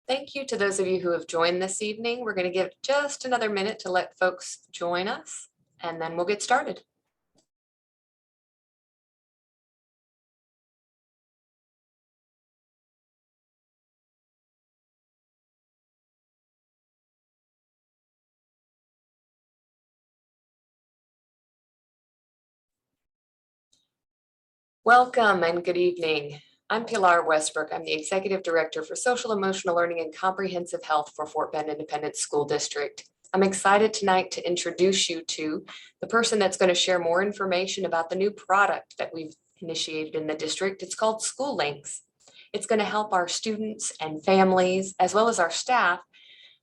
Thank you to those of you who have joined this evening. We're going to give just another minute to let folks join us, and then we'll get started. Welcome and good evening. I'm Pilar Westbrook. I'm the Executive Director for Social Emotional Learning and Comprehensive Health for Fort Bend Independent School District. I'm excited tonight to introduce you to the person that's going to share more information about the new product that we've initiated in the district. It's called SchooLinks. It's going to help our students and families, as well as our staff,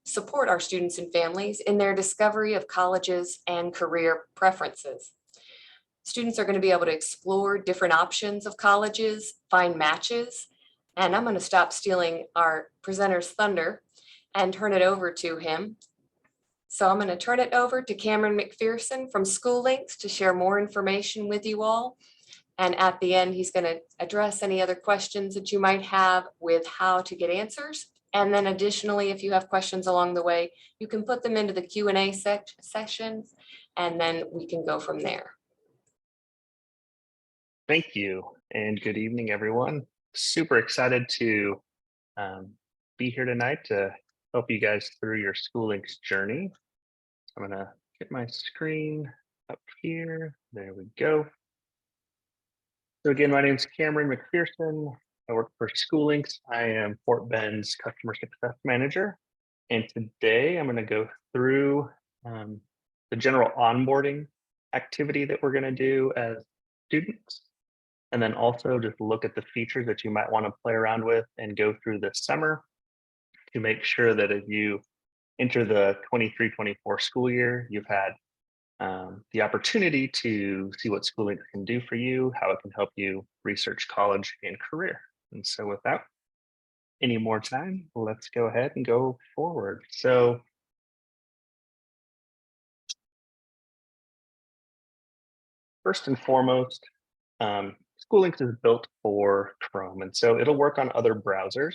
support our students and families in their discovery of colleges and career preferences. Students are going to be able to explore different options of colleges, find matches, and I'm going to stop stealing our presenter's thunder and turn it over to him. So I'm going to turn it over to Cameron McPherson from SchooLinks to share more information with you all. And at the end, he's going to address any other questions that you might have with how to get answers. And then additionally, if you have questions along the way, you can put them into the Q&A sessions, and then we can go from there. Thank you, and good evening, everyone. Super excited to be here tonight to help you guys through your SchooLinks journey. I'm gonna get my screen up here. There we go. So again, my name is Cameron McPherson. I work for SchooLinks. I am Fort Bend's Customer Success Manager. And today I'm gonna go through the general onboarding activity that we're gonna do as students. And then also just look at the features that you might want to play around with and go through this summer to make sure that as you enter the 23-24 school year, you've had the opportunity to see what SchooLinks can do for you, how it can help you research college and career. And so without any more time, let's go ahead and go forward. So first and foremost, SchooLinks is built for Chrome, and so it'll work on other browsers,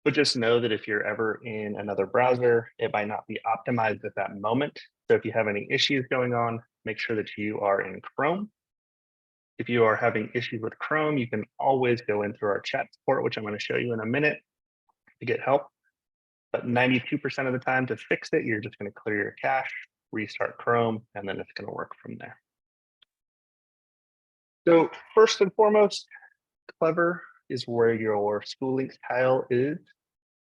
but just know that if you're ever in another browser, it might not be optimized at that moment. So if you have any issues going on, make sure that you are in Chrome. If you are having issues with Chrome, you can always go in through our chat support, which I'm going to show you in a minute to get help. But 92% of the time to fix it, you're just going to clear your cache, restart Chrome, and then it's going to work from there. So first and foremost, Clever is where your SchooLinks tile is.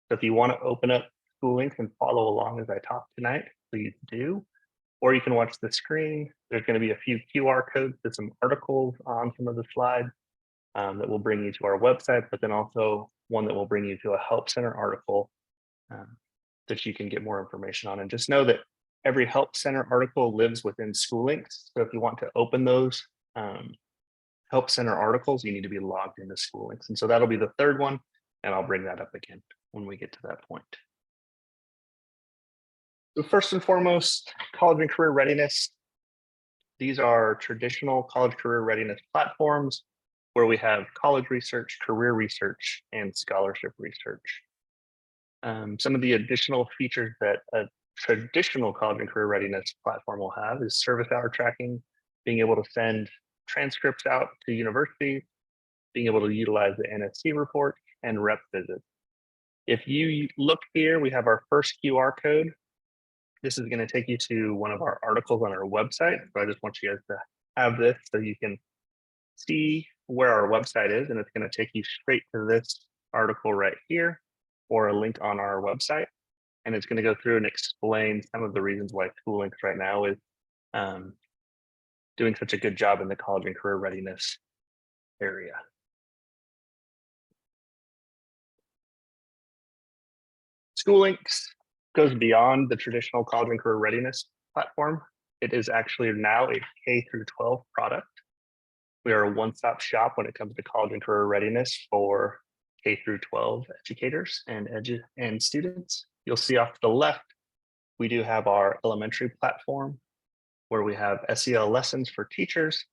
So if you want to open up SchooLinks and follow along as I talk tonight, please do. Or you can watch the screen. There's going to be a few QR codes to some articles on some of the slides that will bring you to our website, but then also one that will bring you to a Help Center article that you can get more information on. And just know that every Help Center article lives within SchooLinks. So if you want to open those Help Center articles, you need to be logged into SchooLinks. And so that'll be the third one, and I'll bring that up again when we get to that point. So first and foremost, college and career readiness. These are traditional college career readiness platforms where we have college research, career research, and scholarship research. Some of the additional features that a traditional college and career readiness platform will have is service hour tracking, being able to send transcripts out to universities, being able to utilize the NSC report, and rep visits. If you look here, we have our first QR code. This is going to take you to one of our articles on our website. So I just want you guys to have this so you can see where our website is, and it's going to take you straight to this article right here or a link on our website. And it's going to go through and explain some of the reasons why SchooLinks right now is doing such a good job in the college and career readiness area. SchooLinks goes beyond the traditional college and career readiness platform. It is actually now a K-12 product. We are a one-stop shop when it comes to college and career readiness for K-12 educators and students. You'll see off to the left, we do have our elementary platform where we have SEL lessons for teachers,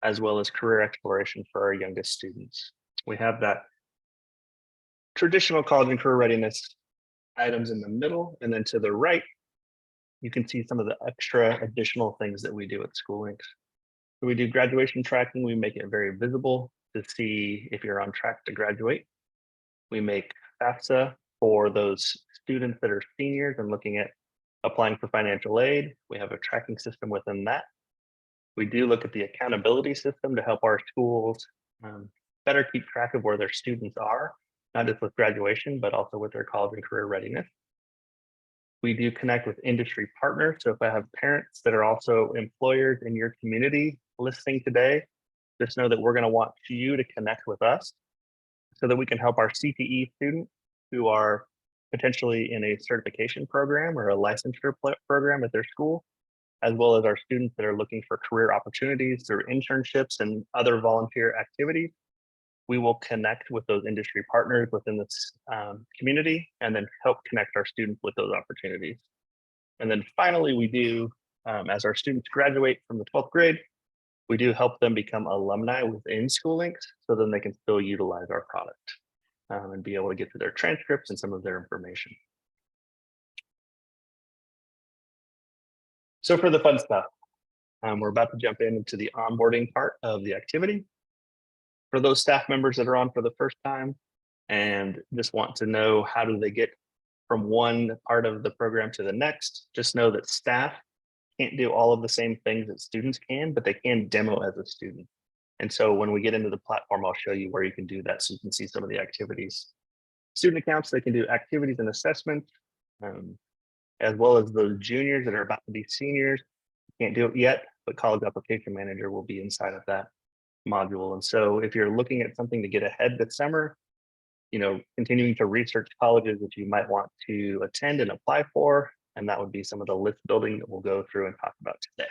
as well as career exploration for our youngest students. We have that traditional college and career readiness items in the middle, and then to the right, you can see some of the extra additional things that we do at SchooLinks. So we do graduation tracking. We make it very visible to see if you're on track to graduate. We make FAFSA for those students that are seniors and looking at applying for financial aid. We have a tracking system within that. We do look at the accountability system to help our schools better keep track of where their students are, not just with graduation, but also with their college and career readiness. We do connect with industry partners. So if I have parents that are also employers in your community listening today, just know that we're going to want you to connect with us so that we can help our CTE students who are potentially in a certification program or a licensure program at their school, as well as our students that are looking for career opportunities through internships and other volunteer activities. We will connect with those industry partners within this community and then help connect our students with those opportunities. And then finally, we do, as our students graduate from the 12th grade, we do help them become alumni within SchooLinks so then they can still utilize our product and be able to get to their transcripts and some of their information. So for the fun stuff, we're about to jump into the onboarding part of the activity. For those staff members that are on for the first time and just want to know how do they get from one part of the program to the next, just know that staff can't do all of the same things that students can, but they can demo as a student. And so when we get into the platform, I'll show you where you can do that so you can see some of the activities. Student accounts, they can do activities and assessments, as well as those juniors that are about to be seniors. Can't do it yet, but College Application Manager will be inside of that module. And so if you're looking at something to get ahead this summer, continuing to research colleges that you might want to attend and apply for, and that would be some of the list building that we'll go through and talk about today.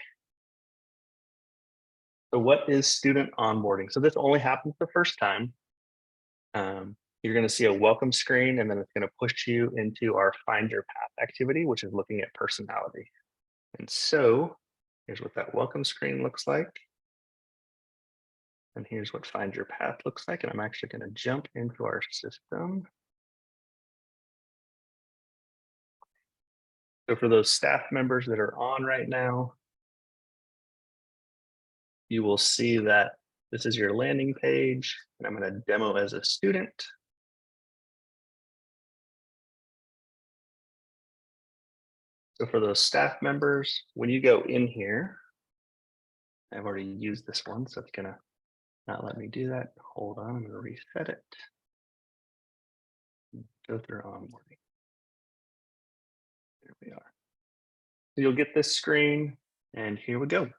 So what is student onboarding? So this only happens the first time. You're going to see a welcome screen, and then it's going to push you into our Find Your Path activity, which is looking at personality. And so here's what that welcome screen looks like. And here's what Find Your Path looks like. And I'm actually going to jump into our system. So for those staff members that are on right now, you will see that this is your landing page, and I'm going to demo as a student. So for those staff members, when you go in here, I've already used this one, so it's going to not let me do that. Hold on, I'm going to reset it. Go through onboarding. There we are. So you'll get this screen, and here we go.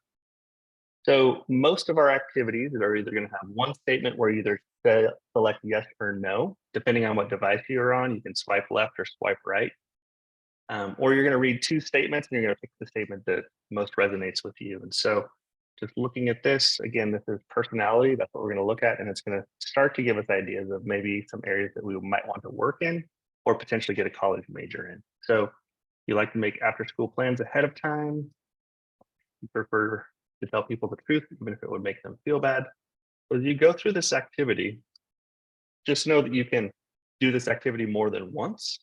So most of our activities are either going to have one statement where you either select yes or no, depending on what device you're on. You can swipe left or swipe right. Or you're going to read two statements and you're going to pick the statement that most resonates with you. And so just looking at this, again, this is personality. That's what we're going to look at. And it's going to start to give us ideas of maybe some areas that we might want to work in or potentially get a college major in. So you like to make after school plans ahead of time. You prefer to tell people the truth, even if it would make them feel bad. But as you go through this activity, just know that you can do this activity more than once.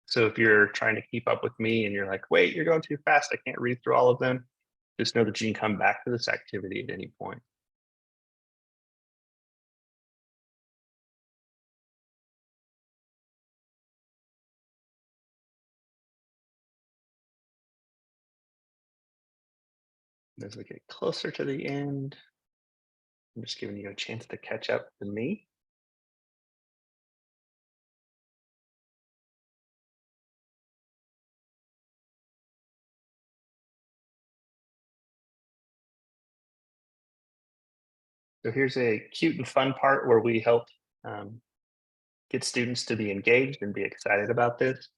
So if you're trying to keep up with me and you're like, wait, you're going too fast, I can't read through all of them, just know that you can come back to this activity at any point. As we get closer to the end, I'm just giving you a chance to catch up to me. So here's a cute and fun part where we help get students to be engaged and be excited about this.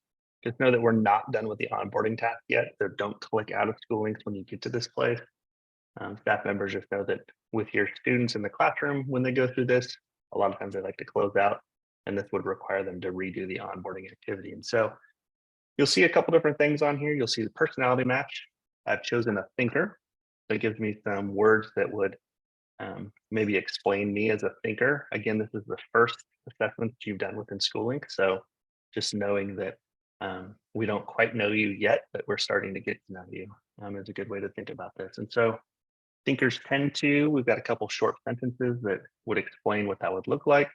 Just know that we're not done with the onboarding task yet, so don't click out of SchooLinks when you get to this place. Staff members just know that with your students in the classroom, when they go through this, a lot of times they like to close out, and this would require them to redo the onboarding activity. And so you'll see a couple different things on here. You'll see the personality match. I've chosen a thinker. That gives me some words that would maybe explain me as a thinker. Again, this is the first assessment that you've done within SchooLink. So just knowing that We don't quite know you yet, but we're starting to get to know you. Is a good way to think about this. And so thinkers tend to, we've got a couple short sentences that would explain what that would look like.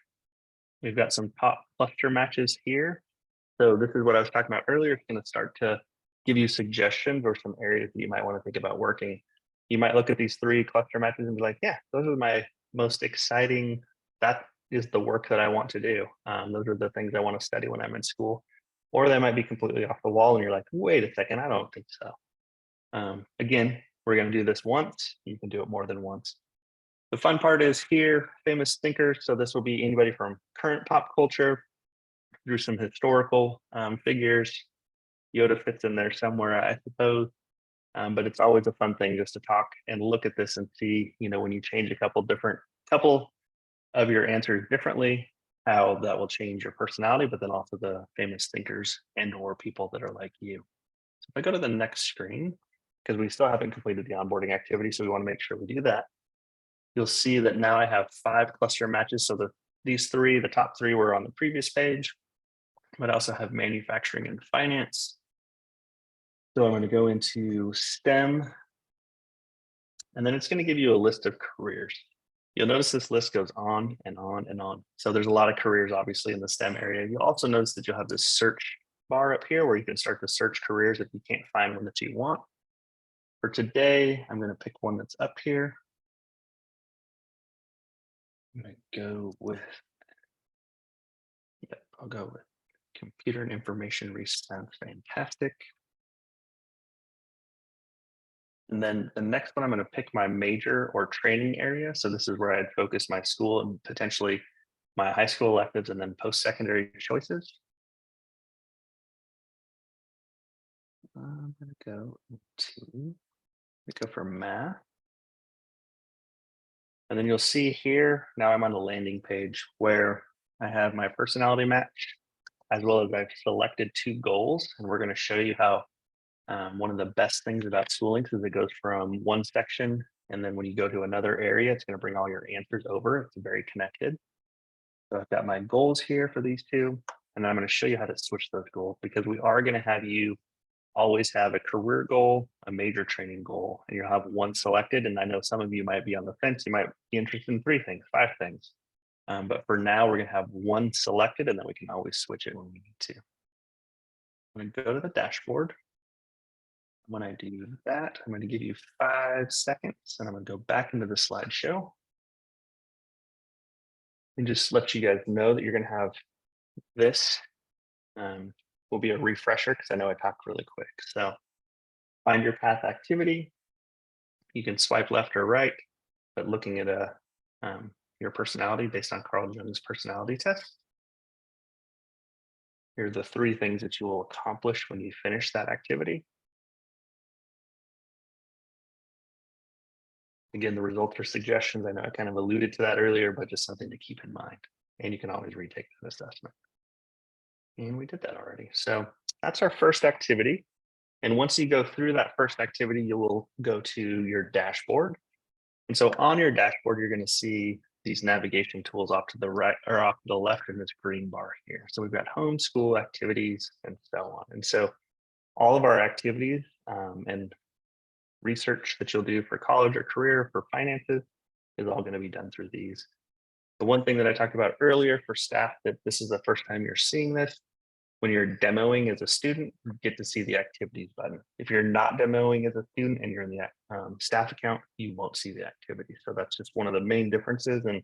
We've got some top cluster matches here. So this is what I was talking about earlier. It's going to start to give you suggestions or some areas that you might want to think about working. You might look at these 3 cluster matches and be like, yeah, those are my most exciting. That is the work that I want to do. Those are the things I want to study when I'm in school. Or they might be completely off the wall and you're like, wait a second, I don't think so. Again, we're going to do this once. You can do it more than once. The fun part is here, famous thinkers. So this will be anybody from current pop culture through some historical figures. Yoda fits in there somewhere, I suppose. But it's always a fun thing just to talk and look at this and see, when you change a couple of your answers differently, how that will change your personality, but then also the famous thinkers and or people that are like you. So if I go to the next screen, because we still haven't completed the onboarding activity, so we want to make sure we do that. You'll see that now I have 5 cluster matches. So the top 3 were on the previous page, but I also have manufacturing and finance. So I'm going to go into STEM, and then it's going to give you a list of careers. You'll notice this list goes on and on and on. So there's a lot of careers, obviously, in the STEM area. You'll also notice that you'll have this search bar up here where you can start to search careers if you can't find one that you want. For today, I'm going to pick one that's up here. I'm going to go with, I'll go with computer and information research. Sounds fantastic. And then the next one, I'm going to pick my major or training area. So this is where I'd focus my school and potentially my high school electives and then post-secondary choices. I'm going to go for math. And then you'll see here, now I'm on the landing page where I have my personality match, as well as I've selected 2 goals. And we're going to show you how one of the best things about SchooLinks is it goes from one section, and then when you go to another area, it's going to bring all your answers over. It's very connected. So I've got my goals here for these 2, and I'm going to show you how to switch those goals, because we are going to have you always have a career goal, a major training goal, and you'll have one selected. And I know some of you might be on the fence. You might be interested in 3 things, 5 things. But for now, we're going to have one selected, and then we can always switch it when we need to. I'm going to go to the dashboard. When I do that, I'm going to give you 5 seconds, and I'm going to go back into the slideshow and just let you guys know that you're going to have this. Will be a refresher because I know I talked really quick. So find your path activity. You can swipe left or right, but looking at your personality based on Carl Jung's personality test. Here are the 3 things that you will accomplish when you finish that activity. Again, the results are suggestions. I know I kind of alluded to that earlier, but just something to keep in mind. And you can always retake that assessment. And we did that already. So that's our first activity. And once you go through that first activity, you will go to your dashboard. And so on your dashboard, you're going to see these navigation tools off to the right or off to the left in this green bar here. So we've got home, school, activities, and so on. And so all of our activities and research that you'll do for college or career, for finances, is all going to be done through these. The one thing that I talked about earlier for staff, that this is the first time you're seeing this, when you're demoing as a student, you get to see the activities button. If you're not demoing as a student and you're in the staff account, you won't see the activity. So that's just one of the main differences. And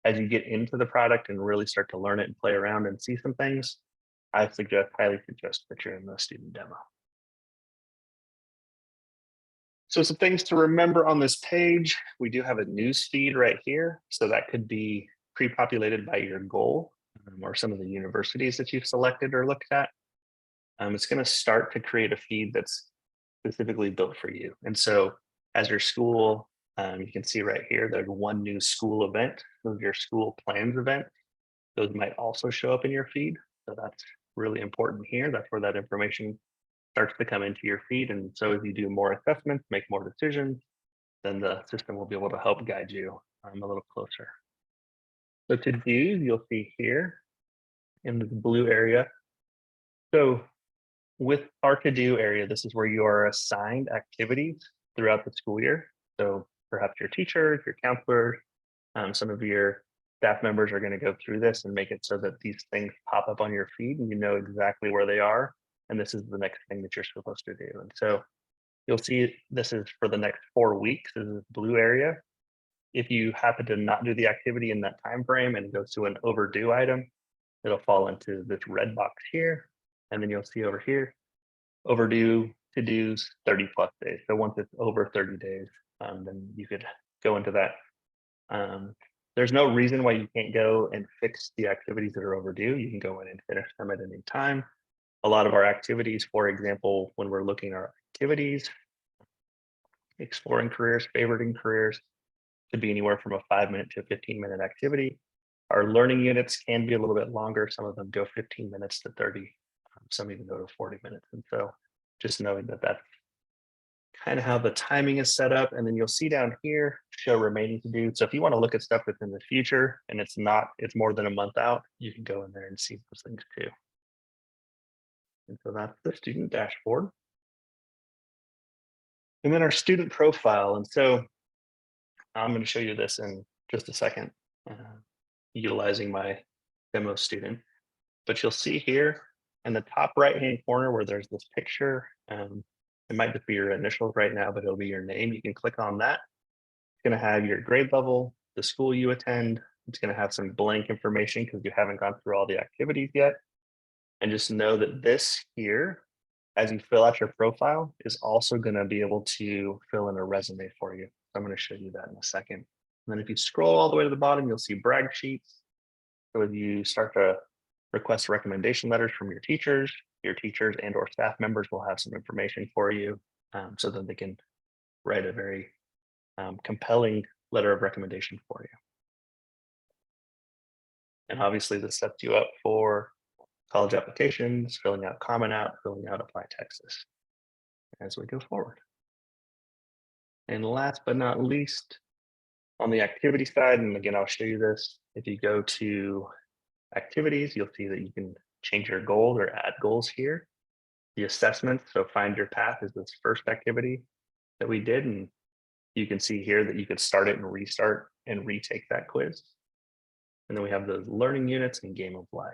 as you get into the product and really start to learn it and play around and see some things, I highly suggest that you're in the student demo. So some things to remember on this page, we do have a news feed right here. So that could be pre-populated by your goal or some of the universities that you've selected or looked at. It's going to start to create a feed that's specifically built for you. And so as your school, you can see right here, there's one new school event. Those are your school plans event. Those might also show up in your feed. So that's really important here. That's where that information starts to come into your feed. And so as you do more assessments, make more decisions, then the system will be able to help guide you a little closer. So to do, you'll see here in the blue area. So with our to-do area, this is where you are assigned activities throughout the school year. So perhaps your teachers, your counselors, some of your staff members are going to go through this and make it so that these things pop up on your feed and you know exactly where they are. And this is the next thing that you're supposed to do. And so you'll see this is for the next 4 weeks. This is the blue area. If you happen to not do the activity in that time frame and it goes to an overdue item, it'll fall into this red box here. And then you'll see over here, overdue to dos 30 plus days. So once it's over 30 days, then you could go into that. There's no reason why you can't go and fix the activities that are overdue. You can go in and finish them at any time. A lot of our activities, for example, when we're looking at our activities, exploring careers, favoriting careers, could be anywhere from a 5-minute to a 15-minute activity. Our learning units can be a little bit longer. Some of them go 15 minutes to 30. Some even go to 40 minutes. And so just knowing that that's kind of how the timing is set up. And then you'll see down here, show remaining to do. So if you want to look at stuff within the future and it's more than a month out, you can go in there and see those things too. And so that's the student dashboard. And then our student profile. And so I'm going to show you this in just a second, utilizing my demo student. But you'll see here in the top right-hand corner where there's this picture, it might just be your initials right now, but it'll be your name. You can click on that. It's going to have your grade level, the school you attend. It's going to have some blank information because you haven't gone through all the activities yet. And just know that this here, as you fill out your profile, is also going to be able to fill in a resume for you. I'm going to show you that in a second. And then if you scroll all the way to the bottom, you'll see brag sheets. So as you start to request recommendation letters from your teachers and or staff members will have some information for you so that they can write a very compelling letter of recommendation for you. And obviously this sets you up for college applications, filling out Common App, filling out Apply Texas as we go forward. And last but not least, on the activity side, and again, I'll show you this, if you go to activities, you'll see that you can change your goals or add goals here. The assessments, so find your path is this first activity that we did. And you can see here that you could start it and restart and retake that quiz. And then we have those learning units and game of life.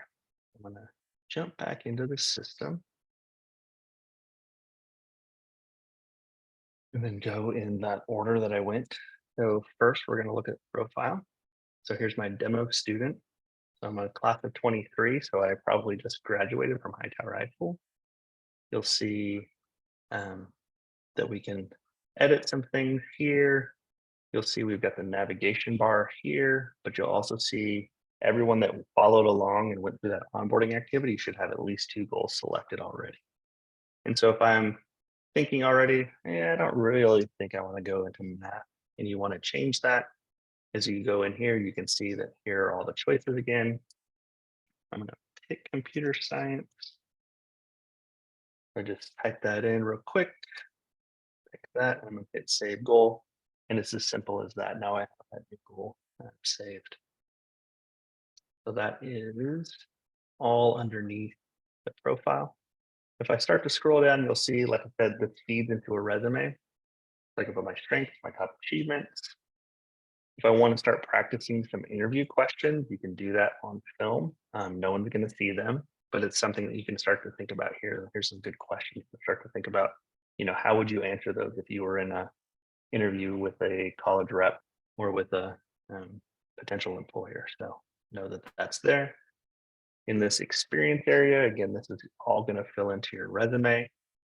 I'm gonna jump back into the system. And then go in that order that I went. So first we're gonna look at profile. So here's my demo student. So I'm a class of 23, so I probably just graduated from Hightower High School. You'll see that we can edit some things here. You'll see we've got the navigation bar here, but you'll also see everyone that followed along and went through that onboarding activity should have at least 2 goals selected already. And so if I'm thinking already, I don't really think I want to go into math, and you want to change that, as you go in here, you can see that here are all the choices again. I'm going to pick computer science. I just type that in real quick, pick that, and I'm going to hit save goal. And it's as simple as that. Now I have that new goal saved. So that is all underneath the profile. If I start to scroll down, you'll see, like I said, this feeds into a resume. Like about my strengths, my top achievements. If I want to start practicing some interview questions, you can do that on film. No one's going to see them, but it's something that you can start to think about here. Here's some good questions to start to think about. How would you answer those if you were in a interview with a college rep or with a potential employer? So know that that's there. In this experience area, again, this is all going to fill into your resume.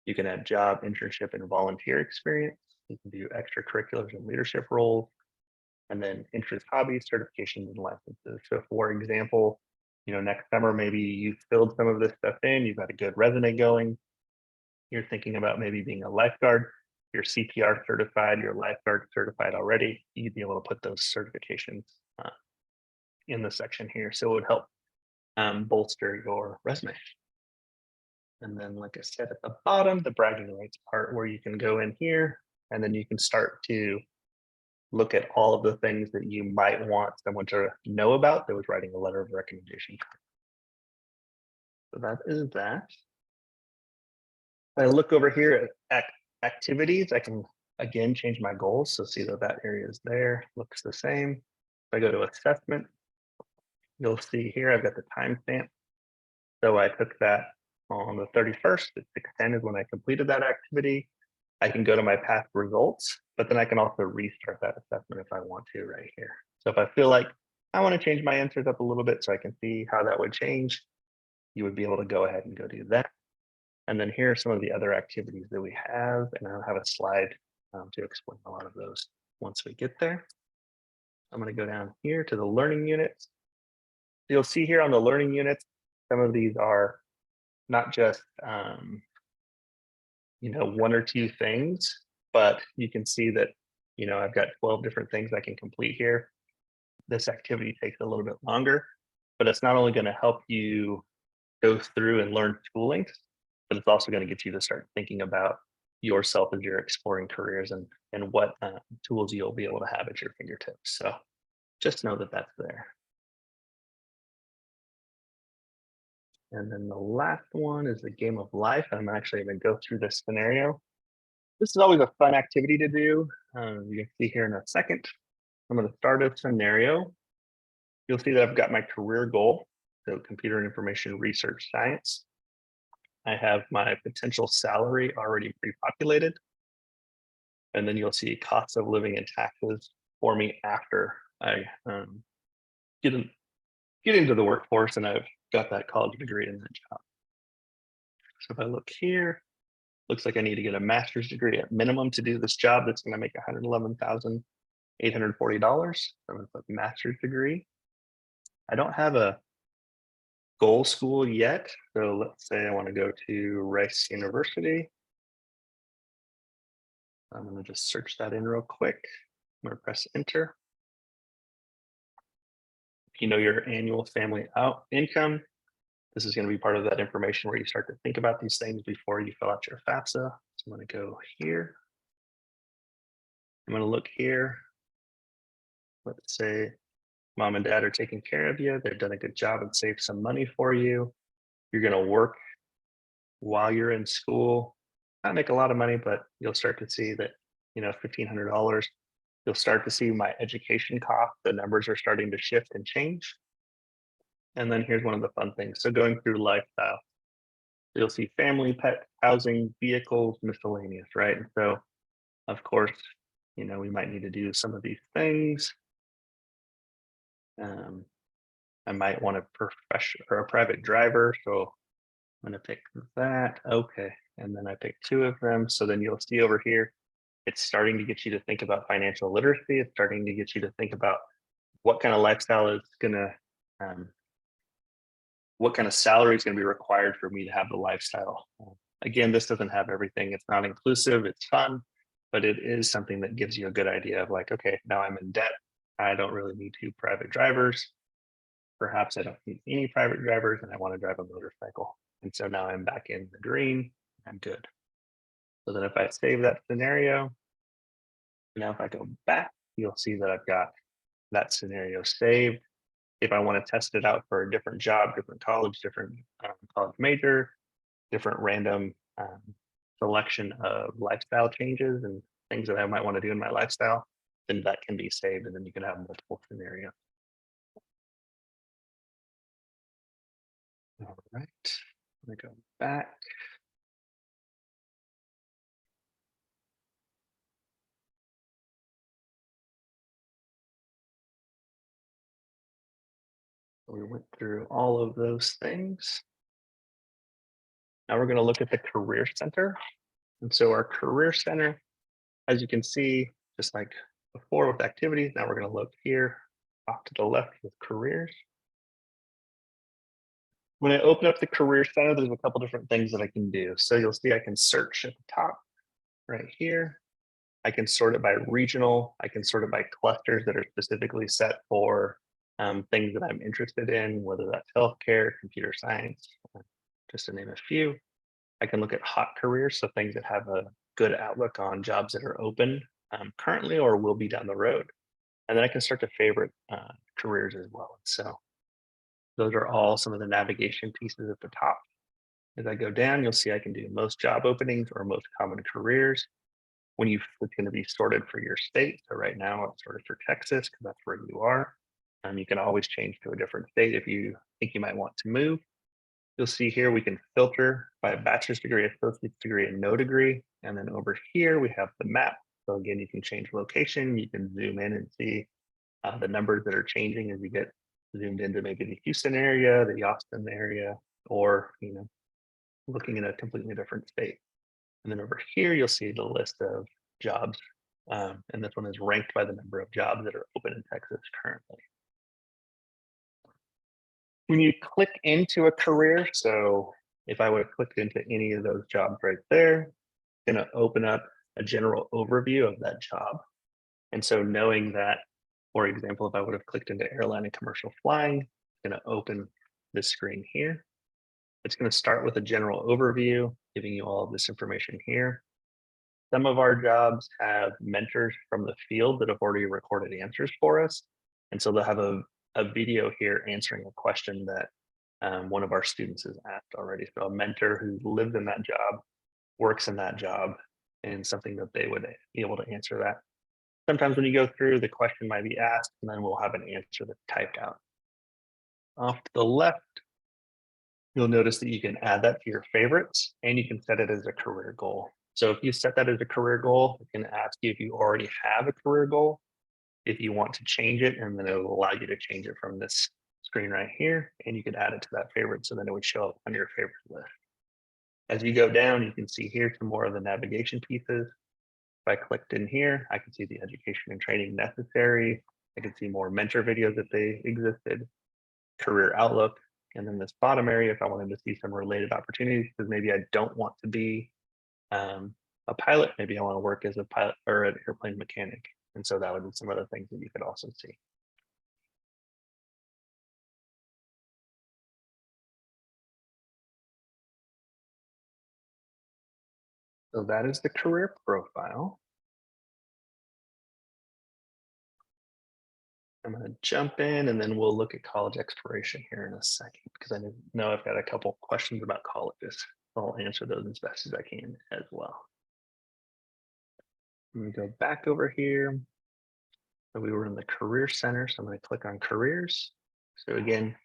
You can add job, internship, and volunteer experience. You can do extracurriculars and leadership roles, and then interest, hobbies, certifications, and licenses. So for example, next summer, maybe you filled some of this stuff in, you've got a good resume going. You're thinking about maybe being a lifeguard, you're CPR certified, you're lifeguard certified already. You'd be able to put those certifications in the section here. So it would help bolster your resume. And then, like I said, at the bottom, the bragging rights part where you can go in here and then you can start to look at all of the things that you might want someone to know about that was writing a letter of recommendation. So that is that. I look over here at activities, I can again change my goals. So see that that area is there, looks the same. If I go to assessment, you'll see here I've got the timestamp. So I took that on the 31st at 6:10 is when I completed that activity. I can go to my past results, but then I can also restart that assessment if I want to right here. So if I feel like I want to change my answers up a little bit so I can see how that would change, you would be able to go ahead and go do that. And then here are some of the other activities that we have, and I'll have a slide to explain a lot of those once we get there. I'm going to go down here to the learning units. You'll see here on the learning units, some of these are not just one or two things, but you can see that I've got 12 different things I can complete here. This activity takes a little bit longer, but it's not only going to help you go through and learn SchooLinks, but it's also going to get you to start thinking about yourself as you're exploring careers and what tools you'll be able to have at your fingertips. So just know that that's there. And then the last one is the game of life. I'm actually going to go through this scenario. This is always a fun activity to do. You can see here in a second. I'm going to start a scenario. You'll see that I've got my career goal, so computer and information research science. I have my potential salary already pre-populated. And then you'll see costs of living and taxes for me after I get into the workforce and I've got that college degree in that job. So if I look here, looks like I need to get a master's degree at minimum to do this job that's going to make $111,840. I'm going to put master's degree. I don't have a goal school yet. So let's say I want to go to Rice University. I'm going to just search that in real quick. I'm going to press enter. If you know your annual family income, this is going to be part of that information where you start to think about these things before you fill out your FAFSA. So I'm going to go here. I'm going to look here. Let's say mom and dad are taking care of you. They've done a good job and saved some money for you. You're going to work while you're in school. Not make a lot of money, but you'll start to see that, $1,500. You'll start to see my education cost. The numbers are starting to shift and change. And then here's one of the fun things. So going through lifestyle, you'll see family, pet, housing, vehicles, miscellaneous, right? And so, of course, we might need to do some of these things. I might want a professional or a private driver. So I'm going to pick that. Okay. And then I pick two of them. So then you'll see over here, it's starting to get you to think about financial literacy. It's starting to get you to think about what kind of lifestyle is going to, what kind of salary is going to be required for me to have the lifestyle. Again, this doesn't have everything. It's not inclusive. It's fun, but it is something that gives you a good idea of like, okay, now I'm in debt. I don't really need two private drivers. Perhaps I don't need any private drivers and I want to drive a motorcycle. And so now I'm back in the green. I'm good. So then if I save that scenario, now if I go back, you'll see that I've got that scenario saved. If I want to test it out for a different job, different college, different college major, different random selection of lifestyle changes and things that I might want to do in my lifestyle, then that can be saved and then you can have multiple scenarios. All right, I'm gonna go back. We went through all of those things. Now we're going to look at the Career Center. And so our Career Center, as you can see, just like before with activities, now we're going to look here off to the left with careers. When I open up the Career Center, there's a couple different things that I can do. So you'll see I can search at the top right here. I can sort it by regional. I can sort it by clusters that are specifically set for things that I'm interested in, whether that's healthcare, computer science, just to name a few. I can look at hot careers, so things that have a good outlook on jobs that are open currently or will be down the road. And then I can start to favorite careers as well. So those are all some of the navigation pieces at the top. As I go down, you'll see I can do most job openings or most common careers. When it's going to be sorted for your state. So right now it's sorted for Texas because that's where you are. You can always change to a different state if you think you might want to move. You'll see here we can filter by a bachelor's degree, associate's degree, and no degree. And then over here we have the map. So again, you can change location. You can zoom in and see the numbers that are changing as you get zoomed into maybe the Houston area, the Austin area, or looking in a completely different state. And then over here, you'll see the list of jobs. And this one is ranked by the number of jobs that are open in Texas currently. When you click into a career, so if I would have clicked into any of those jobs right there, it's going to open up a general overview of that job. And so knowing that, for example, if I would have clicked into airline and commercial flying, it's going to open this screen here. It's going to start with a general overview, giving you all of this information here. Some of our jobs have mentors from the field that have already recorded answers for us. And so they'll have a video here answering a question that one of our students has asked already. So a mentor who lives in that job, works in that job, and something that they would be able to answer that. Sometimes when you go through, the question might be asked, and then we'll have an answer that's typed out. Off to the left, you'll notice that you can add that to your favorites, and you can set it as a career goal. So if you set that as a career goal, it can ask you if you already have a career goal, if you want to change it, and then it will allow you to change it from this screen right here, and you could add it to that favorite, so then it would show up on your favorite list. As you go down, you can see here some more of the navigation pieces. If I clicked in here, I can see the education and training necessary. I can see more mentor videos if they existed, career outlook, and then this bottom area, if I wanted to see some related opportunities, because maybe I don't want to be a pilot, maybe I want to work as a pilot or an airplane mechanic. And so that would be some other things that you could also see. So that is the career profile. I'm going to jump in and then we'll look at college exploration here in a second, because I know I've got a couple questions about colleges. I'll answer those as best as I can as well. Let me go back over here. So we were in the career center, so I'm going to click on careers. So again,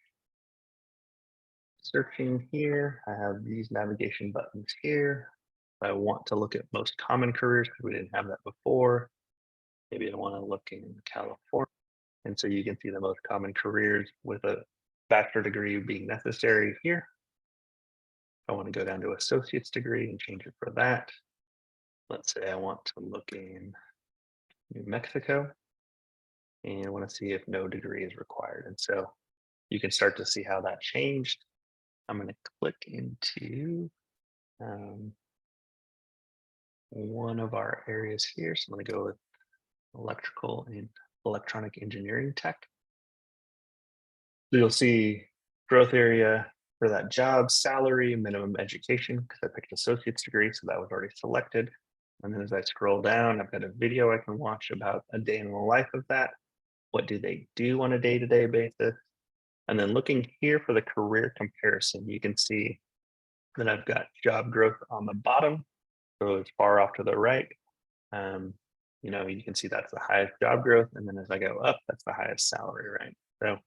searching here, I have these navigation buttons here. If I want to look at most common careers, because we didn't have that before, maybe I want to look in California. And so you can see the most common careers with a bachelor degree being necessary here. I want to go down to associate's degree and change it for that. Let's say I want to look in New Mexico and I want to see if no degree is required. And so you can start to see how that changed. I'm going to click into one of our areas here. So I'm going to go with electrical and electronic engineering tech. So you'll see growth area for that job, salary, minimum education, because I picked associate's degree, so that was already selected. And then as I scroll down, I've got a video I can watch about a day in the life of that. What do they do on a day-to-day basis? And then looking here for the career comparison, you can see that I've got job growth on the bottom. So it's far off to the right. You can see that's the highest job growth. And then as I go up, that's the highest salary, right? So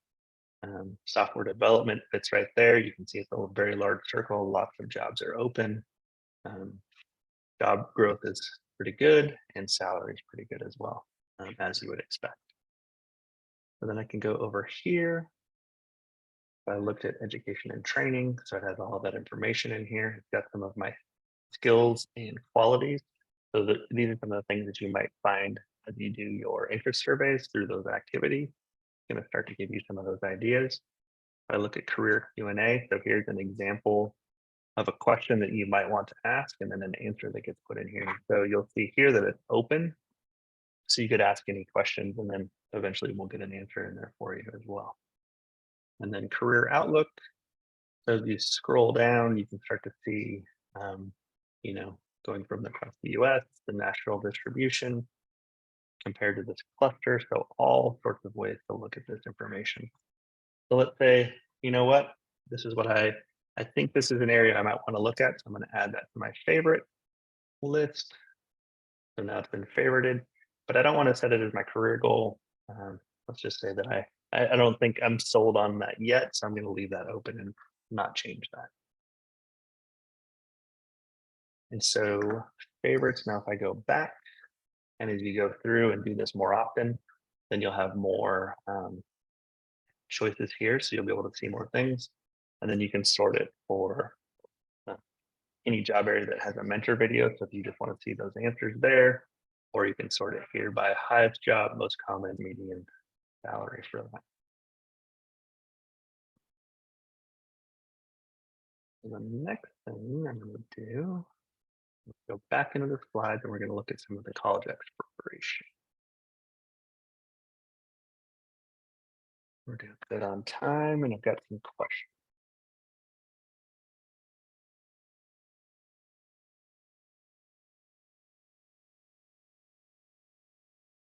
software development fits right there. You can see it's a very large circle. Lots of jobs are open. Job growth is pretty good and salary is pretty good as well, as you would expect. So then I can go over here. I looked at education and training, so it has all that information in here. It's got some of my skills and qualities. So these are some of the things that you might find as you do your interest surveys through those activities. It's going to start to give you some of those ideas. I look at career Q&A. So here's an example of a question that you might want to ask and then an answer that gets put in here. So you'll see here that it's open. So you could ask any questions and then eventually we'll get an answer in there for you as well. And then career outlook. So as you scroll down, you can start to see, going from across the US, the national distribution compared to this cluster. So all sorts of ways to look at this information. So let's say, you know what, this is what I I think this is an area I might want to look at, so I'm going to add that to my favorite list. So now it's been favorited, but I don't want to set it as my career goal. Let's just say that I don't think I'm sold on that yet, so I'm going to leave that open and not change that. And so favorites, now if I go back, and as you go through and do this more often, then you'll have more choices here. So you'll be able to see more things. And then you can sort it for any job area that has a mentor video. So if you just want to see those answers there, or you can sort it here by highest job, most common, median salary for that. So the next thing I'm going to do, go back into the slides and we're going to look at some of the college exploration. We're doing good on time, and I've got some questions.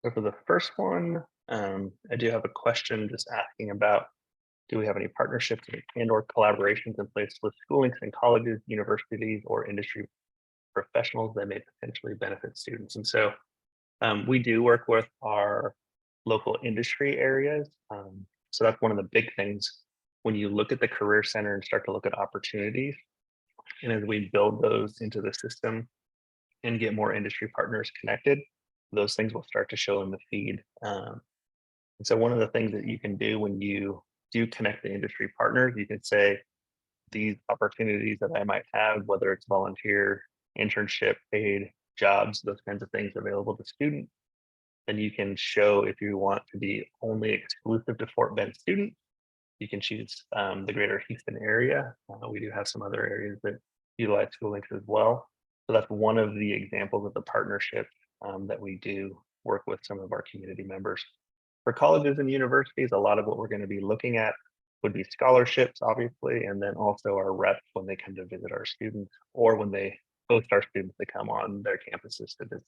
So for the first one, I do have a question just asking about, do we have any partnerships and or collaborations in place with SchooLinks and colleges, universities, or industry professionals that may potentially benefit students? And so we do work with our local industry areas. So that's one of the big things when you look at the Career Center and start to look at opportunities. And as we build those into the system and get more industry partners connected, those things will start to show in the feed. And so one of the things that you can do when you do connect the industry partners, you can say these opportunities that I might have, whether it's volunteer, internship, paid jobs, those kinds of things available to students. Then you can show if you want to be only exclusive to Fort Bend students, you can choose the greater Houston area. We do have some other areas that utilize SchooLinks as well. So that's one of the examples of the partnership that we do work with some of our community members. For colleges and universities, a lot of what we're going to be looking at would be scholarships, obviously, and then also our reps when they come to visit our students, or when they host our students to come on their campuses to visit.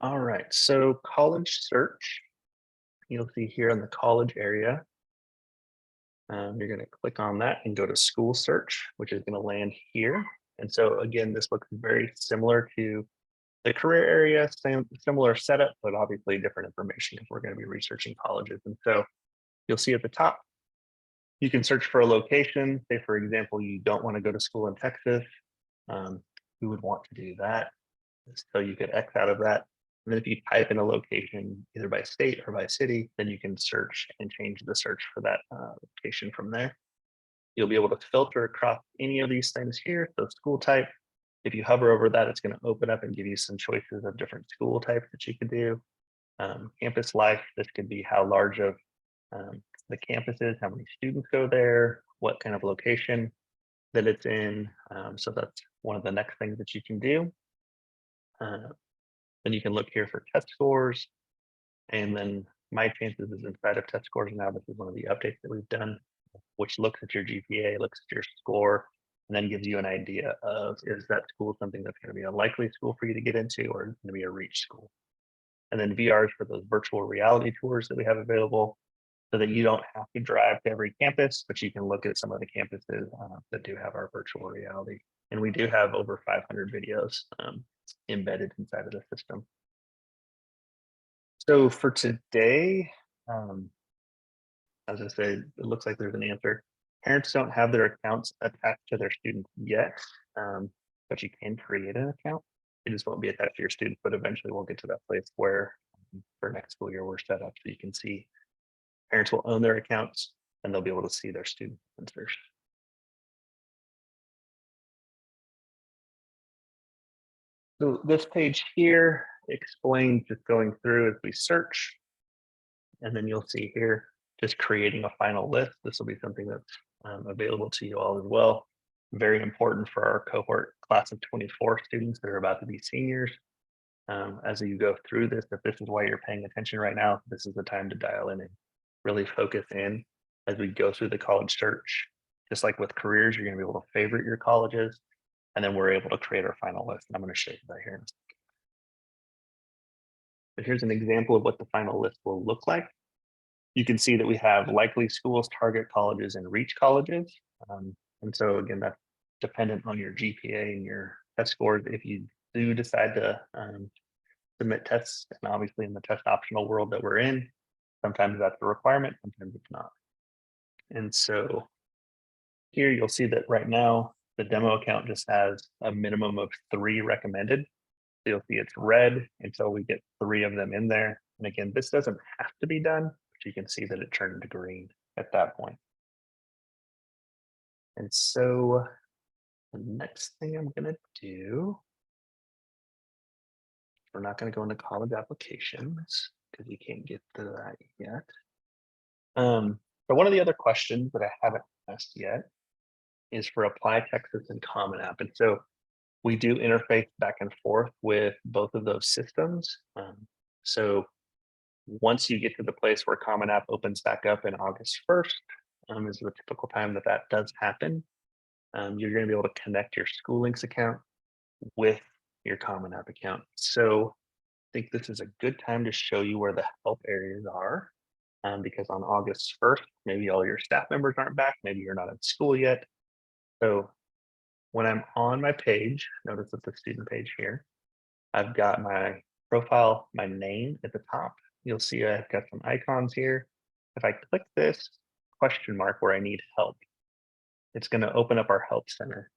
All right, so college search, you'll see here in the college area, you're going to click on that and go to school search, which is going to land here. And so again, this looks very similar to the career area, similar setup, but obviously different information because we're going to be researching colleges. And so you'll see at the top, you can search for a location. Say, for example, you don't want to go to school in Texas. We would want to do that. So you could X out of that. And then if you type in a location, either by state or by city, then you can search and change the search for that location from there. You'll be able to filter across any of these things here. So school type, if you hover over that, it's going to open up and give you some choices of different school types that you could do. Campus life, this could be how large of the campus is, how many students go there, what kind of location that it's in. So that's one of the next things that you can do. Then you can look here for test scores. And then my chances is inside of test scores now, this is one of the updates that we've done, which looks at your GPA, looks at your score, and then gives you an idea of, is that school something that's going to be a likely school for you to get into, or going to be a reach school? And then VRs for those virtual reality tours that we have available, so that you don't have to drive to every campus, but you can look at some of the campuses that do have our virtual reality. And we do have over 500 videos embedded inside of the system. So for today, as I say, it looks like there's an answer. Parents don't have their accounts attached to their students yet, but you can create an account. It just won't be attached to your students, but eventually we'll get to that place where for next school year we're set up so you can see parents will own their accounts and they'll be able to see their student answers. So this page here explains just going through as we search, and then you'll see here just creating a final list. This will be something that's available to you all as well. Very important for our cohort class of 24 students that are about to be seniors. As you go through this, if this is why you're paying attention right now, this is the time to dial in and really focus in as we go through the college search. Just like with careers, you're going to be able to favorite your colleges, and then we're able to create our final list. And I'm going to show you that here in a second. But here's an example of what the final list will look like. You can see that we have likely schools, target colleges, and reach colleges. And so again, that's dependent on your GPA and your test scores. If you do decide to submit tests, and obviously in the test optional world that we're in, sometimes that's a requirement, sometimes it's not. And so here you'll see that right now, the demo account just has a minimum of 3 recommended. So you'll see it's red until we get 3 of them in there. And again, this doesn't have to be done, but you can see that it turned to green at that point. And so the next thing I'm going to do, we're not going to go into college applications because you can't get to that yet. But one of the other questions that I haven't asked yet is for Apply Texas and Common App. And so we do interface back and forth with both of those systems. So once you get to the place where Common App opens back up in August 1st, is the typical time that that does happen. You're going to be able to connect your SchooLinks account with your Common App account. So I think this is a good time to show you where the help areas are. Because on August 1st, maybe all your staff members aren't back, maybe you're not in school yet. So when I'm on my page, notice it's the student page here, I've got my profile, my name at the top. You'll see I've got some icons here. If I click this question mark where I need help, it's going to open up our help center.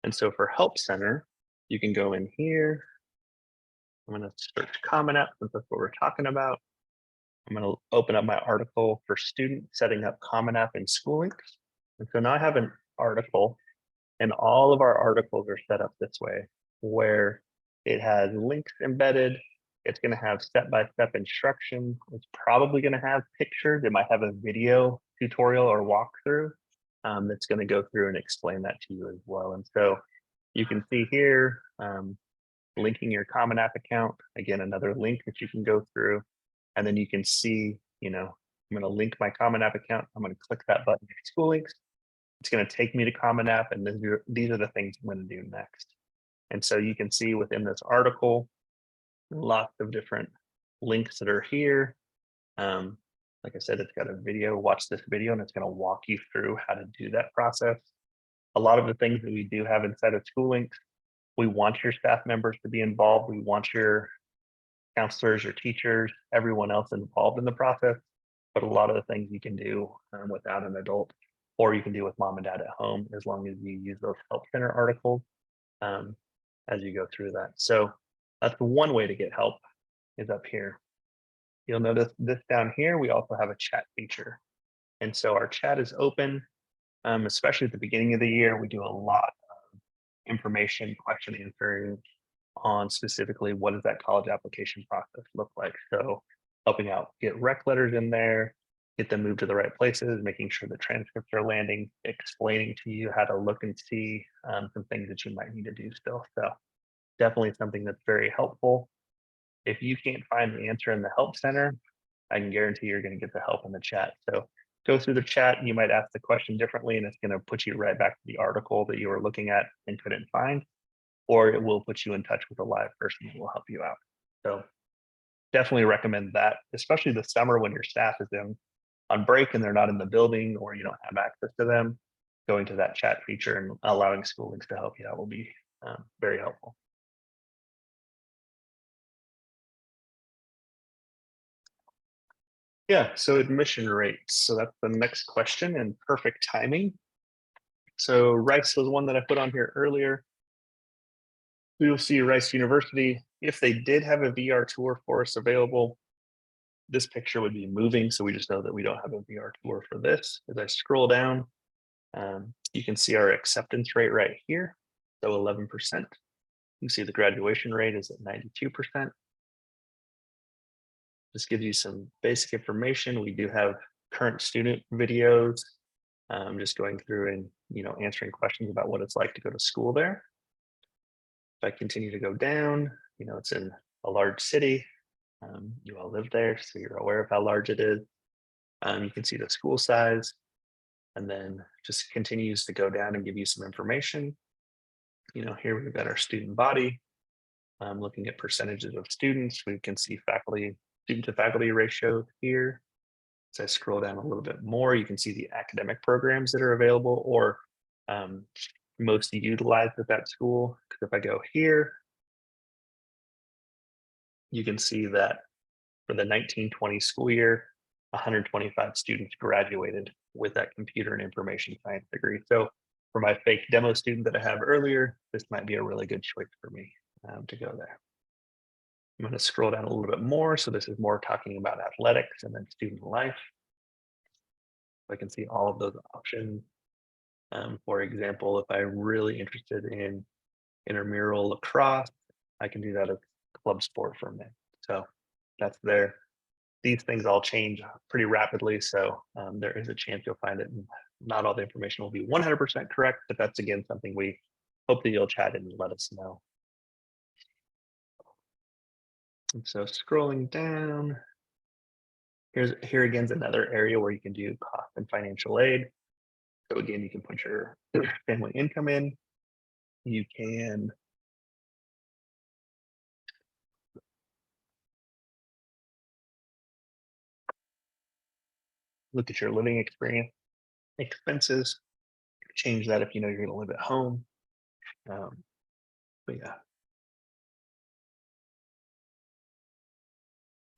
And so for help center, you can go in here. I'm going to search Common App since that's what we're talking about. I'm going to open up my article for student setting up Common App in SchooLinks. And so now I have an article, and all of our articles are set up this way, where it has links embedded. It's going to have step-by-step instructions. It's probably going to have pictures. It might have a video tutorial or walkthrough that's going to go through and explain that to you as well. And so you can see here, linking your Common App account, again, another link that you can go through. And then you can see, I'm going to link my Common App account. I'm going to click that button for SchooLinks. It's going to take me to Common App, and these are the things I'm going to do next. And so you can see within this article, lots of different links that are here. Like I said, it's got a video, watch this video, and it's going to walk you through how to do that process. A lot of the things that we do have inside of SchooLinks, we want your staff members to be involved. We want your counselors, your teachers, everyone else involved in the process. But a lot of the things you can do without an adult, or you can do with mom and dad at home, as long as you use those help center articles as you go through that. So that's one way to get help, is up here. You'll notice this down here, we also have a chat feature. And so our chat is open, especially at the beginning of the year. We do a lot of information, question answering on specifically what does that college application process look like. So helping out get rec letters in there, get them moved to the right places, making sure the transcripts are landing, explaining to you how to look and see some things that you might need to do still. So definitely something that's very helpful. If you can't find the answer in the help center, I can guarantee you're going to get the help in the chat. So go through the chat, and you might ask the question differently, and it's going to put you right back to the article that you were looking at and couldn't find, or it will put you in touch with a live person who will help you out. So definitely recommend that, especially this summer when your staff is on break and they're not in the building, or you don't have access to them. Going to that chat feature and allowing SchooLinks to help you out will be very helpful. Yeah, so admission rates. So that's the next question, and perfect timing. So Rice was one that I put on here earlier. You'll see Rice University, if they did have a VR tour for us available, this picture would be moving. So we just know that we don't have a VR tour for this. As I scroll down, you can see our acceptance rate right here. So 11%. You can see the graduation rate is at 92%. This gives you some basic information. We do have current student videos, just going through and answering questions about what it's like to go to school there. If I continue to go down, it's in a large city. You all live there, so you're aware of how large it is. You can see the school size, and then just continues to go down and give you some information. Here we've got our student body. Looking at percentages of students, we can see student to faculty ratio here. As I scroll down a little bit more, you can see the academic programs that are available or most utilized at that school. Because if I go here, you can see that for the 1920 school year, 125 students graduated with that computer and information science degree. So for my fake demo student that I have earlier, this might be a really good choice for me to go there. I'm going to scroll down a little bit more. So this is more talking about athletics and then student life. I can see all of those options. For example, if I'm really interested in intramural lacrosse, I can do that as club sport for me. So that's there. These things all change pretty rapidly. So there is a chance you'll find it. Not all the information will be 100% correct, but that's again, something we hope that you'll chat and let us know. And so scrolling down, here again is another area where you can do cost and financial aid. So again, you can put your family income in. You can look at your living experience, expenses, change that if you know you're going to live at home. But yeah,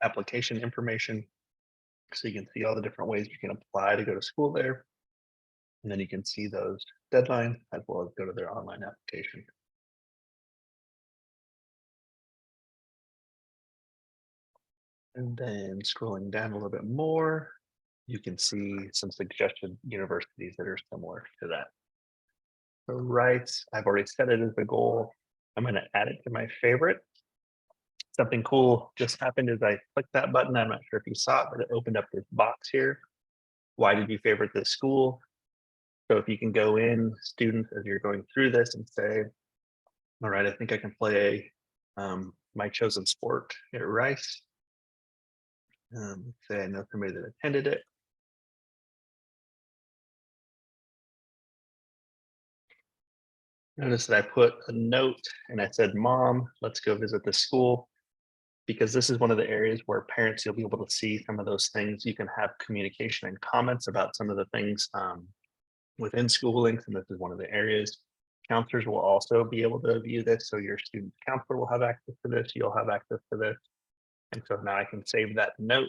application information. So you can see all the different ways you can apply to go to school there. And then you can see those deadlines as well as go to their online application. And then scrolling down a little bit more, you can see some suggested universities that are similar to that. So Rice, I've already set it as the goal. I'm going to add it to my favorite. Something cool just happened as I clicked that button. I'm not sure if you saw it, but it opened up this box here. Why did you favorite this school? So if you can go in, students, as you're going through this and say, all right, I think I can play my chosen sport at Rice. Say I know somebody that attended it. Notice that I put a note and I said, Mom, let's go visit the school. Because this is one of the areas where parents, you'll be able to see some of those things. You can have communication and comments about some of the things within SchooLinks, and this is one of the areas. Counselors will also be able to view this. So your student counselor will have access to this. You'll have access to this. And so now I can save that note.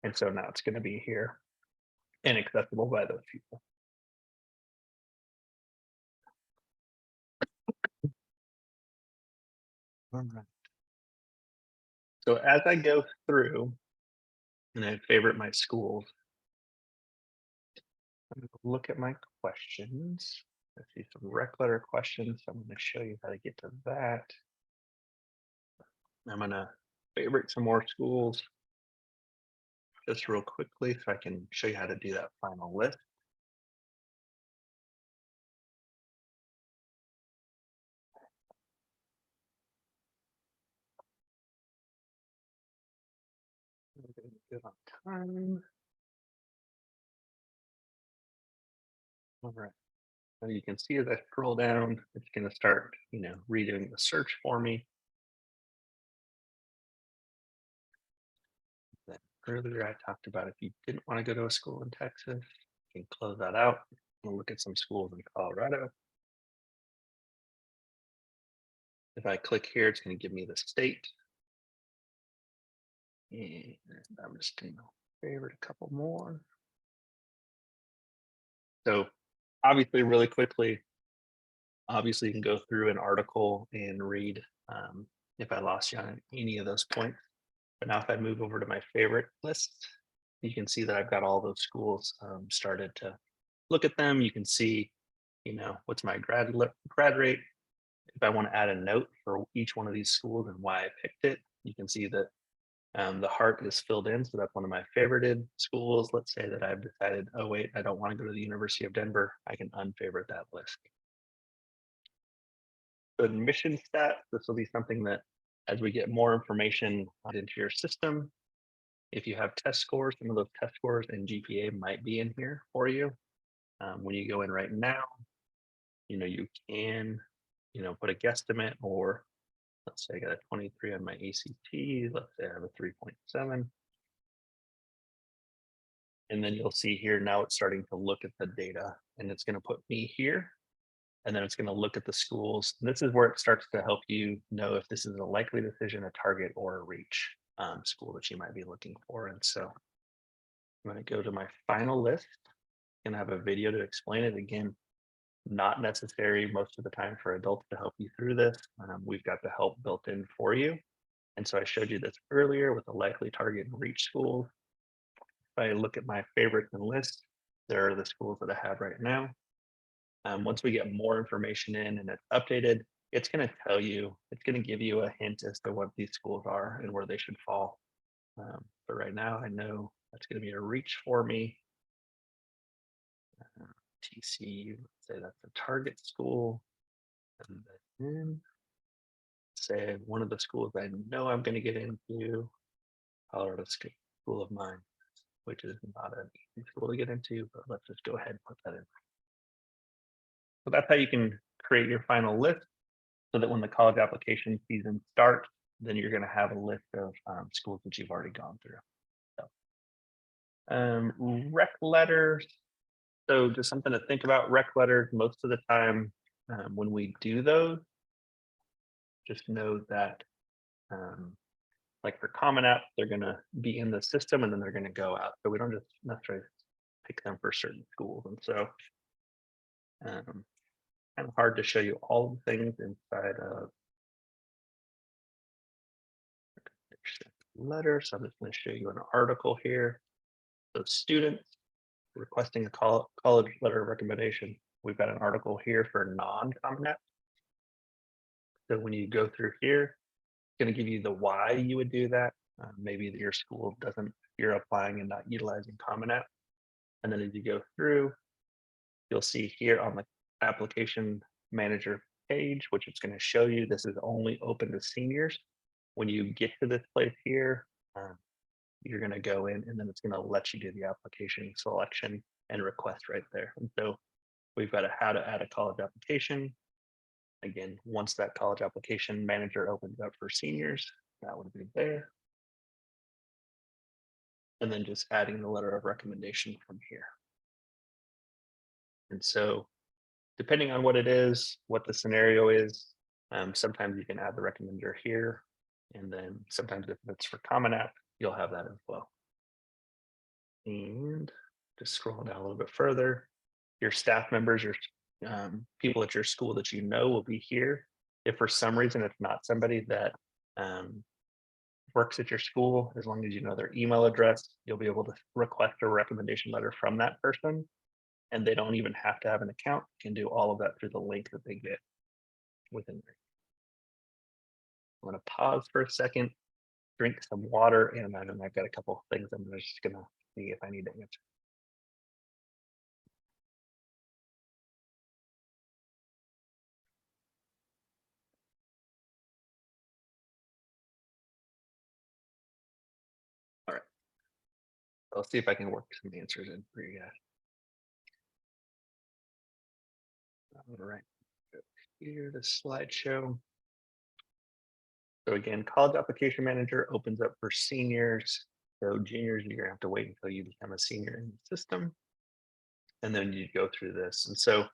And so now it's going to be here and accessible by those people. All right. So as I go through and I favorite my schools, I'm going to look at my questions. I see some rec letter questions. So I'm going to show you how to get to that. I'm going to favorite some more schools just real quickly so I can show you how to do that final list. Good on time. All right. So you can see as I scroll down, it's going to start, redoing the search for me. Then earlier I talked about if you didn't want to go to a school in Texas, you can close that out. We'll look at some schools in Colorado. If I click here, it's going to give me the state. And I'm just going to favorite a couple more. So obviously, really quickly, obviously you can go through an article and read if I lost you on any of those points. But now if I move over to my favorite list, you can see that I've got all those schools started to look at them. You can see, what's my grad rate. If I want to add a note for each one of these schools and why I picked it, you can see that the heart is filled in. So that's one of my favorited schools. Let's say that I've decided, oh wait, I don't want to go to the University of Denver. I can unfavorite that list. The admission stats, this will be something that as we get more information into your system, if you have test scores, some of those test scores and GPA might be in here for you. When you go in right now, you can, put a guesstimate, or let's say I got a 23 on my ACT. Let's say I have a 3.7. And then you'll see here now it's starting to look at the data, and it's going to put me here. And then it's going to look at the schools. And this is where it starts to help you know if this is a likely decision, a target, or a reach school that you might be looking for. And so I'm going to go to my final list and have a video to explain it. Again, not necessary most of the time for adults to help you through this. We've got the help built in for you. And so I showed you this earlier with the likely target and reach schools. If I look at my favorites and list, there are the schools that I have right now. Once we get more information in and it's updated, it's going to tell you, it's going to give you a hint as to what these schools are and where they should fall. But right now I know that's going to be a reach for me. TCU, let's say that's a target school. And then say one of the schools I know I'm going to get into, Colorado School of Mines, which is not an easy school to get into, but let's just go ahead and put that in. So that's how you can create your final list so that when the college application season starts, then you're going to have a list of schools that you've already gone through. So, rec letters. So just something to think about. Rec letters, most of the time when we do those, just know that like for Common App, they're going to be in the system and then they're going to go out. So we don't just necessarily pick them for certain schools. And so kind of hard to show you all the things inside of letter. So I'm just going to show you an article here. So students requesting a college letter of recommendation. We've got an article here for non-Common App. So when you go through here, it's going to give you the why you would do that. Maybe that your school doesn't, you're applying and not utilizing Common App. And then as you go through, you'll see here on the application manager page, which it's going to show you this is only open to seniors. When you get to this place here, you're going to go in and then it's going to let you do the application selection and request right there. And so we've got how to add a college application. Again, once that college application manager opens up for seniors, that would be there. And then just adding the letter of recommendation from here. And so depending on what it is, what the scenario is, sometimes you can add the recommender here. And then sometimes if it's for Common App, you'll have that as well. And just scrolling down a little bit further, your staff members, your people at your school that you know will be here. If for some reason it's not somebody that works at your school, as long as you know their email address, you'll be able to request a recommendation letter from that person. And they don't even have to have an account. You can do all of that through the link that they get within there. I'm going to pause for a second, drink some water, and then I've got a couple of things I'm just going to see if I need to answer. All right. I'll see if I can work some answers in for you guys. All right. Here, the slideshow. So again, college application manager opens up for seniors. So juniors, you're gonna have to wait until you become a senior in the system. And then you go through this. And so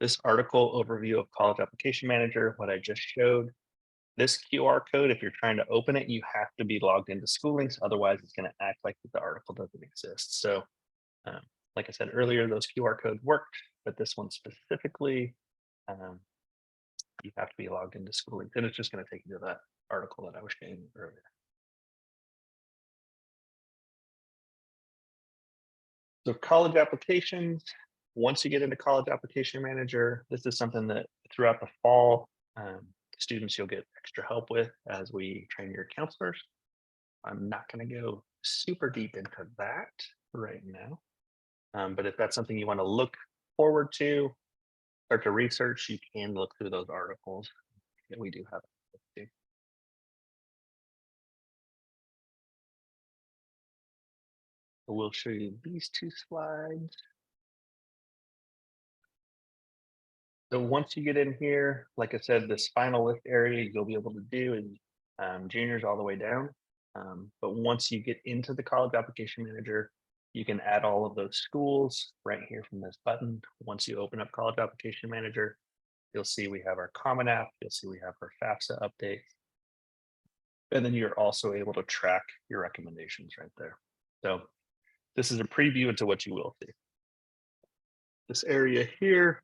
this article overview of college application manager, what I just showed, this QR code, if you're trying to open it, you have to be logged into SchooLinks. Otherwise, it's going to act like the article doesn't exist. So like I said earlier, those QR codes worked, but this one specifically, you have to be logged into SchooLinks. And it's just going to take you to that article that I was showing you earlier. So college applications, once you get into college application manager, this is something that throughout the fall, students you'll get extra help with as we train your counselors. I'm not going to go super deep into that right now. But if that's something you want to look forward to, start to research, you can look through those articles that we do have. So we'll show you these two slides. So once you get in here, like I said, this final list area you'll be able to do is juniors all the way down. But once you get into the college application manager, you can add all of those schools right here from this button. Once you open up college application manager, you'll see we have our Common App. You'll see we have our FAFSA update. And then you're also able to track your recommendations right there. So this is a preview into what you will see. This area here,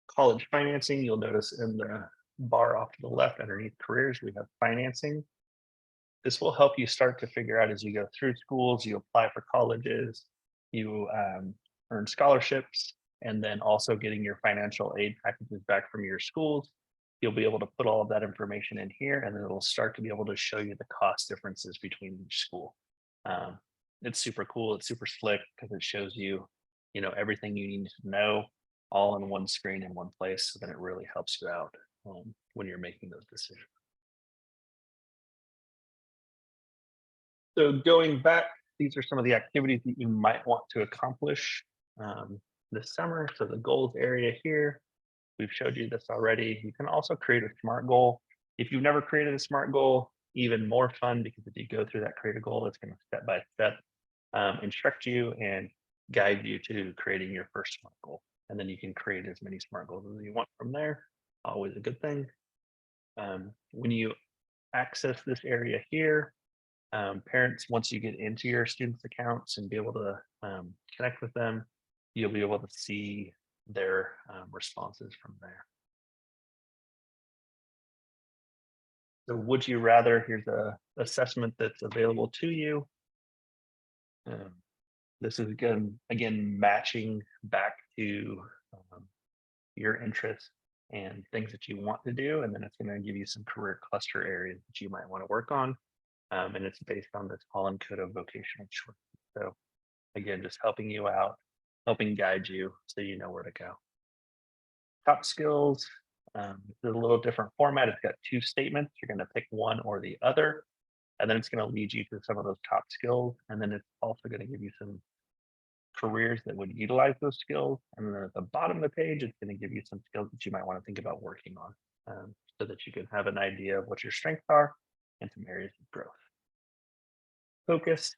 college financing, you'll notice in the bar off to the left underneath careers, we have financing. This will help you start to figure out as you go through schools, you apply for colleges, you earn scholarships, and then also getting your financial aid packages back from your schools. You'll be able to put all of that information in here, and then it'll start to be able to show you the cost differences between each school. It's super cool. It's super slick because it shows you, everything you need to know all in one screen in one place. So then it really helps you out when you're making those decisions. So going back, these are some of the activities that you might want to accomplish this summer. So the goals area here, we've showed you this already. You can also create a SMART goal. If you've never created a SMART goal, even more fun, because if you go through that create a goal, it's going to step by step instruct you and guide you to creating your first SMART goal. And then you can create as many SMART goals as you want from there. Always a good thing. When you access this area here, parents, once you get into your students' accounts and be able to connect with them, you'll be able to see their responses from there. So would you rather, here's a assessment that's available to you. This is again matching back to your interests and things that you want to do. And then it's going to give you some career cluster areas that you might want to work on. And it's based on this Holland Code of Vocational Choice. So again, just helping you out, helping guide you so you know where to go. Top skills, it's a little different format. It's got two statements. You're going to pick one or the other, and then it's going to lead you to some of those top skills. And then it's also going to give you some careers that would utilize those skills. And then at the bottom of the page, it's going to give you some skills that you might want to think about working on so that you can have an idea of what your strengths are and some areas of growth. Focus.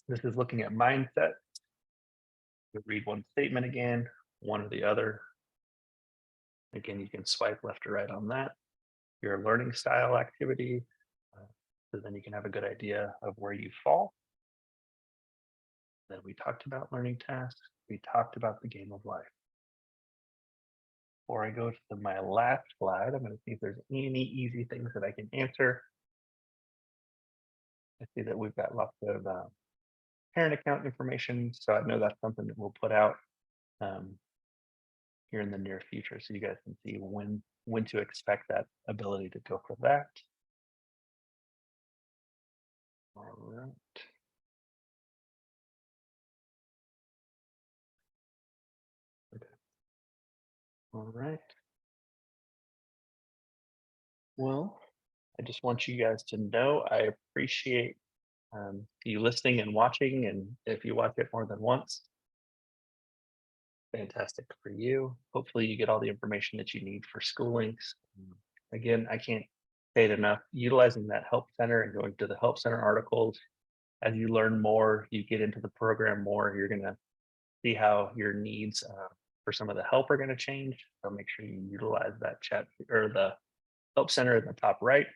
This is looking at mindset. You read one statement again, one or the other. Again, you can swipe left or right on that. Your learning style activity. So then you can have a good idea of where you fall. Then we talked about learning tasks. We talked about the game of life. Before I go to my last slide, I'm going to see if there's any easy things that I can answer. I see that we've got lots of parent account information, so I know that's something that we'll put out here in the near future, so you guys can see when to expect that ability to go for that. All right. Okay. All right. Well, I just want you guys to know I appreciate you listening and watching, and if you watch it more than once, fantastic for you. Hopefully you get all the information that you need for SchooLinks. Again, I can't say it enough, utilizing that help center and going to the help center articles. As you learn more, you get into the program more, you're going to see how your needs for some of the help are going to change. So make sure you utilize that chat or the help center in the top right.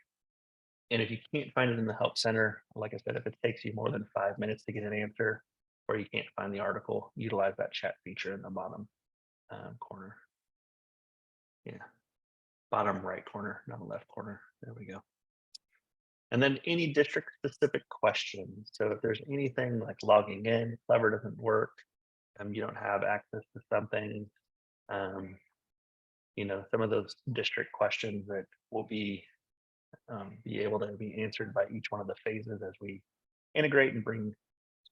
And if you can't find it in the help center, like I said, if it takes you more than 5 minutes to get an answer, or you can't find the article, utilize that chat feature in the bottom corner. Yeah, bottom right corner, not the left corner. There we go. And then any district specific questions. So if there's anything like logging in, Clever doesn't work, you don't have access to something, some of those district questions that will be able to be answered by each one of the phases as we integrate and bring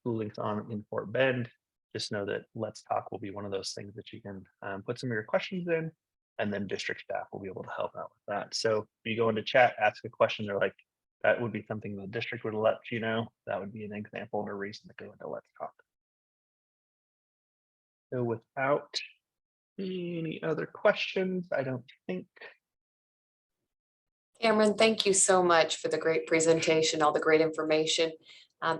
SchooLinks on in Fort Bend. Just know that Let's Talk will be one of those things that you can put some of your questions in, and then district staff will be able to help out with that. So if you go into chat, ask a question, they're like, that would be something the district would let you know. That would be an example and a reason to go into Let's Talk. So without any other questions, I don't think Cameron, thank you so much for the great presentation, all the great information.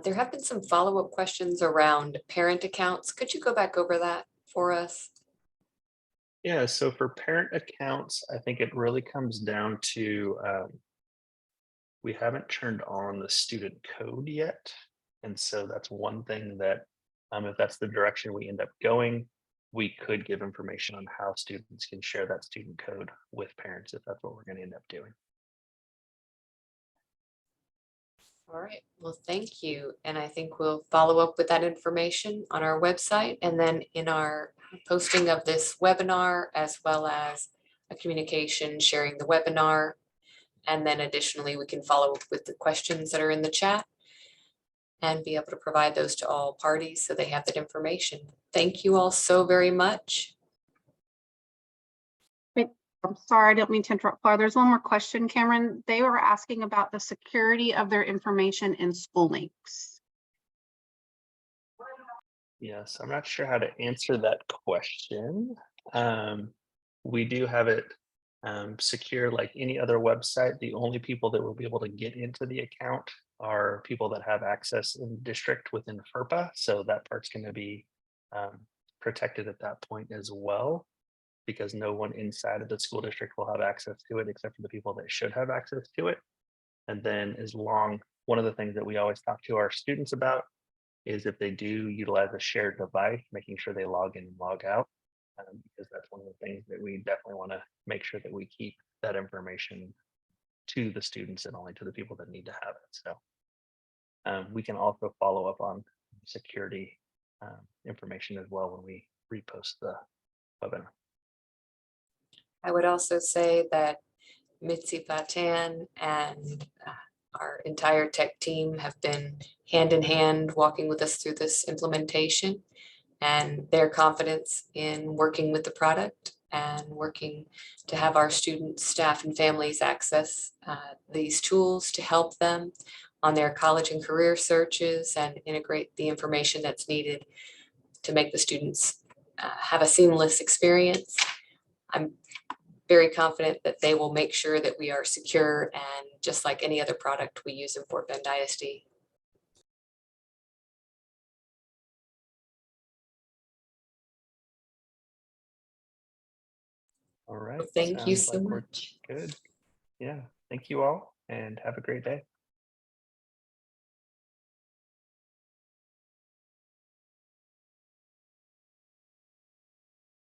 There have been some follow-up questions around parent accounts. Could you go back over that for us? Yeah, so for parent accounts, I think it really comes down to we haven't turned on the student code yet. And so that's one thing that if that's the direction we end up going, we could give information on how students can share that student code with parents if that's what we're going to end up doing. All right, well, thank you. And I think we'll follow up with that information on our website and then in our posting of this webinar, as well as a communication sharing the webinar. And then additionally, we can follow up with the questions that are in the chat and be able to provide those to all parties so they have that information. Thank you all so very much. I'm sorry, I don't mean to interrupt. Claire, there's one more question, Cameron. They were asking about the security of their information in SchooLinks. Yes, I'm not sure how to answer that question. We do have it secure like any other website. The only people that will be able to get into the account are people that have access in district within FERPA. So that part's going to be protected at that point as well, because no one inside of the school district will have access to it except for the people that should have access to it. And then one of the things that we always talk to our students about is if they do utilize a shared device, making sure they log in and log out, because that's one of the things that we definitely want to make sure that we keep that information to the students and only to the people that need to have it. So we can also follow up on security information as well when we repost the webinar. I would also say that Mitzi Patan and our entire tech team have been hand in hand walking with us through this implementation, and their confidence in working with the product and working to have our students, staff, and families access these tools to help them on their college and career searches and integrate the information that's needed to make the students have a seamless experience. I'm very confident that they will make sure that we are secure and just like any other product we use in Fort Bend ISD. All right. Thank you sounds so like we're much. good. Yeah. Thank you all and have a great day.